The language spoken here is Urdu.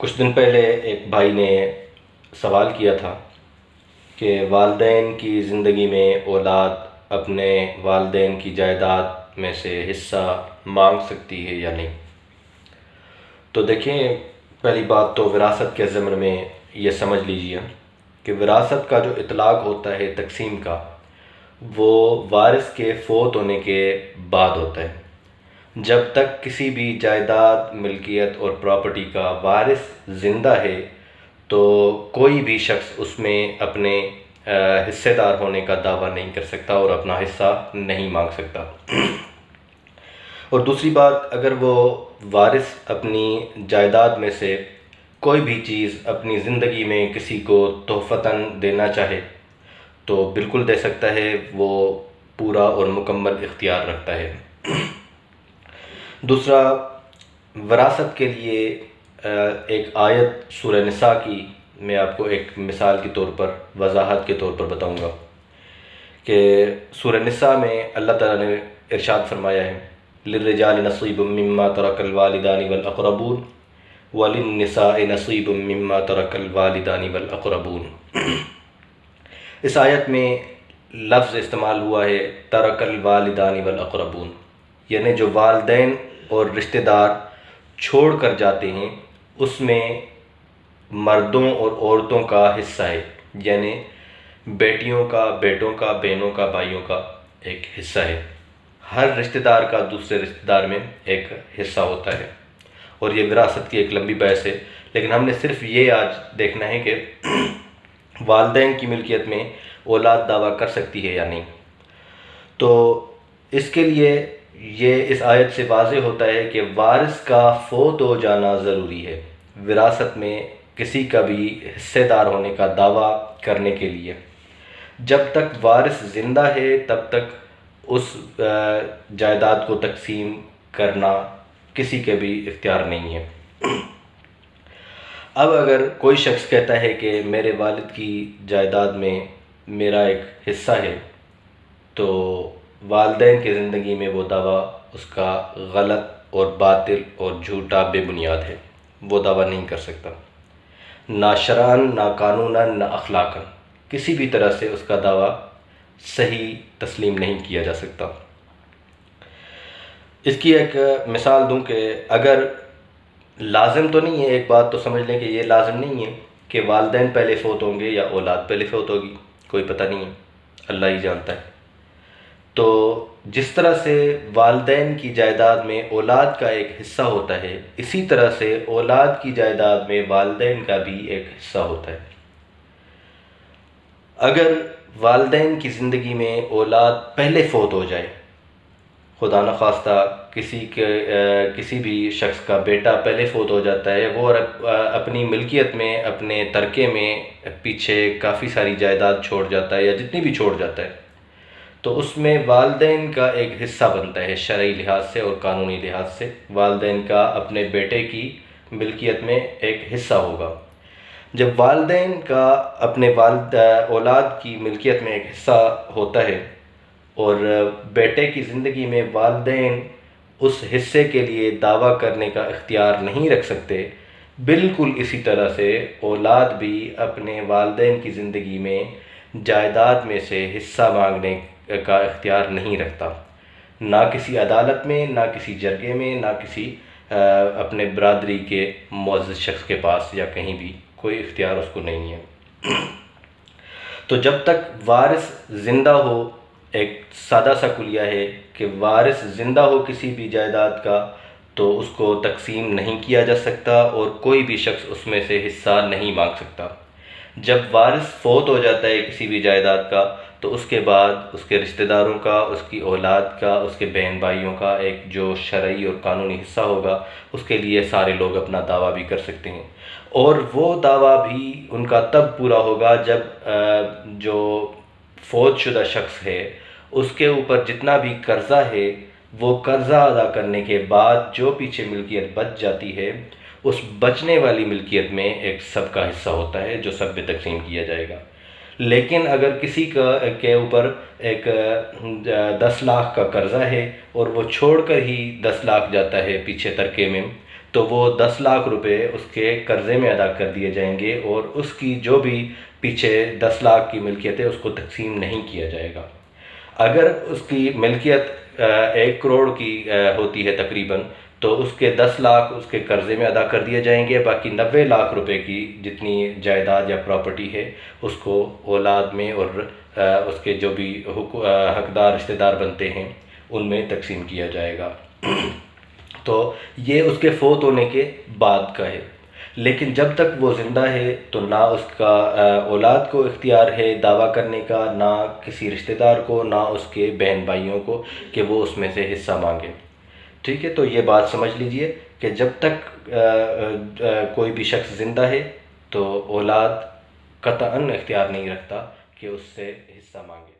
کچھ دن پہلے ایک بھائی نے سوال کیا تھا کہ والدین کی زندگی میں اولاد اپنے والدین کی جائیداد میں سے حصہ مانگ سکتی ہے یا نہیں۔ تو دیکھیں، پہلی بات تو وراثت کے ضمن میں یہ سمجھ لیجئے کہ وراثت کا جو اطلاق ہوتا ہے تقسیم کا، وہ وارث کے فوت ہونے کے بعد ہوتا ہے۔ جب تک کسی بھی جائیداد، ملکیت اور پراپرٹی کا وارث زندہ ہے تو کوئی بھی شخص اس میں اپنے حصے دار ہونے کا دعویٰ نہیں کر سکتا اور اپنا حصہ نہیں مانگ سکتا۔ اور دوسری بات، اگر وہ وارث اپنی جائیداد میں سے کوئی بھی چیز اپنی زندگی میں کسی کو تحفتاً دینا چاہے تو بالکل دے سکتا ہے، وہ پورا اور مکمل اختیار رکھتا ہے۔ دوسرا، وراثت کے لیے ایک آیت سورہ نساء کی میں آپ کو ایک مثال کے طور پر، وضاحت کے طور پر بتاؤں گا کہ سورہ نساء میں اللہ تعالیٰ نے ارشاد فرمایا ہے للرجال نصیب مما ترک الوالدان والاقربون وللنساء نصیب مما ترک الوالدان والاقربون۔ اس آیت میں لفظ استعمال ہوا ہے ترک الوالدان والاقربون، یعنی جو والدین اور رشتہ دار چھوڑ کر جاتے ہیں اس میں مردوں اور عورتوں کا حصہ ہے، یعنی بیٹیوں کا، بیٹوں کا، بہنوں کا، بھائیوں کا ایک حصہ ہے۔ ہر رشتہ دار کا دوسرے رشتہ دار میں ایک حصہ ہوتا ہے، اور یہ وراثت کی ایک لمبی بحث ہے، لیکن ہم نے صرف یہ آج دیکھنا ہے کہ والدین کی ملکیت میں اولاد دعویٰ کر سکتی ہے یا نہیں۔ تو اس کے لیے یہ اس آیت سے واضح ہوتا ہے کہ وارث کا فوت ہو جانا ضروری ہے وراثت میں کسی کا بھی حصے دار ہونے کا دعویٰ کرنے کے لیے۔ جب تک وارث زندہ ہے تب تک اس جائیداد کو تقسیم کرنا کسی کے بھی اختیار نہیں ہے۔ اب اگر کوئی شخص کہتا ہے کہ میرے والد کی جائیداد میں میرا ایک حصہ ہے، تو والدین کی زندگی میں وہ دعویٰ اس کا غلط اور باطل اور جھوٹا، بے بنیاد ہے، وہ دعویٰ نہیں کر سکتا، نہ شرعاً، نہ قانوناً، نہ اخلاقاً، کسی بھی طرح سے اس کا دعویٰ صحیح تسلیم نہیں کیا جا سکتا۔ اس کی ایک مثال دوں کہ اگر لازم تو نہیں ہے، ایک بات تو سمجھ لیں کہ یہ لازم نہیں ہے کہ والدین پہلے فوت ہوں گے یا اولاد پہلے فوت ہوگی، کوئی پتہ نہیں ہے، اللہ ہی جانتا ہے۔ تو جس طرح سے والدین کی جائیداد میں اولاد کا ایک حصہ ہوتا ہے، اسی طرح سے اولاد کی جائیداد میں والدین کا بھی ایک حصہ ہوتا ہے۔ اگر والدین کی زندگی میں اولاد پہلے فوت ہو جائے، خدا نخواستہ کسی بھی شخص کا بیٹا پہلے فوت ہو جاتا ہے، وہ اپنی ملکیت میں، اپنے ترکے میں پیچھے کافی ساری جائیداد چھوڑ جاتا ہے یا جتنی بھی چھوڑ جاتا ہے، تو اس میں والدین کا ایک حصہ بنتا ہے شرعی لحاظ سے اور قانونی لحاظ سے۔ والدین کا اپنے بیٹے کی ملکیت میں ایک حصہ ہوگا۔ جب والدین کا اپنے اولاد کی ملکیت میں ایک حصہ ہوتا ہے اور بیٹے کی زندگی میں والدین اس حصے کے لیے دعویٰ کرنے کا اختیار نہیں رکھ سکتے، بالکل اسی طرح سے اولاد بھی اپنے والدین کی زندگی میں جائیداد میں سے حصہ مانگنے کا اختیار نہیں رکھتا، نہ کسی عدالت میں، نہ کسی جرگے میں، نہ کسی اپنے برادری کے معزز شخص کے پاس، یا کہیں بھی کوئی اختیار اس کو نہیں ہے۔ تو جب تک وارث زندہ ہو، ایک سادہ سا کلیہ ہے کہ وارث زندہ ہو کسی بھی جائیداد کا، تو اس کو تقسیم نہیں کیا جا سکتا اور کوئی بھی شخص اس میں سے حصہ نہیں مانگ سکتا۔ جب وارث فوت ہو جاتا ہے کسی بھی جائیداد کا، تو اس کے بعد اس کے رشتہ داروں کا، اس کی اولاد کا، اس کے بہن بھائیوں کا ایک جو شرعی اور قانونی حصہ ہوگا، اس کے لیے سارے لوگ اپنا دعویٰ بھی کر سکتے ہیں، اور وہ دعویٰ بھی ان کا تب پورا ہوگا جب جو فوت شدہ شخص ہے اس کے اوپر جتنا بھی قرضہ ہے، وہ قرضہ ادا کرنے کے بعد جو پیچھے ملکیت بچ جاتی ہے، اس بچنے والی ملکیت میں ایک سب کا حصہ ہوتا ہے جو سب میں تقسیم کیا جائے گا۔ لیکن اگر کسی کے اوپر ایک 10 لاکھ کا قرضہ ہے اور وہ چھوڑ کر ہی 10 لاکھ جاتا ہے پیچھے ترکے میں، تو وہ 10 لاکھ روپے اس کے قرضے میں ادا کر دیے جائیں گے، اور اس کی جو بھی پیچھے 10 لاکھ کی ملکیت ہے اس کو تقسیم نہیں کیا جائے گا۔ اگر اس کی ملکیت 1 کروڑ کی ہوتی ہے تقریباً، تو اس کے 10 لاکھ اس کے قرضے میں ادا کر دیے جائیں گے، باقی 90 لاکھ روپے کی جتنی جائیداد یا پراپرٹی ہے اس کو اولاد میں اور اس کے جو بھی حقدار رشتہ دار بنتے ہیں ان میں تقسیم کیا جائے گا۔ تو یہ اس کے فوت ہونے کے بعد کا ہے، لیکن جب تک وہ زندہ ہے تو نہ اس کا اولاد کو اختیار ہے دعویٰ کرنے کا، نہ کسی رشتہ دار کو، نہ اس کے بہن بھائیوں کو کہ وہ اس میں سے حصہ مانگیں۔ ٹھیک ہے، تو یہ بات سمجھ لیجئے کہ جب تک کوئی بھی شخص زندہ ہے تو اولاد قطعاً اختیار نہیں رکھتا کہ اس سے حصہ مانگے۔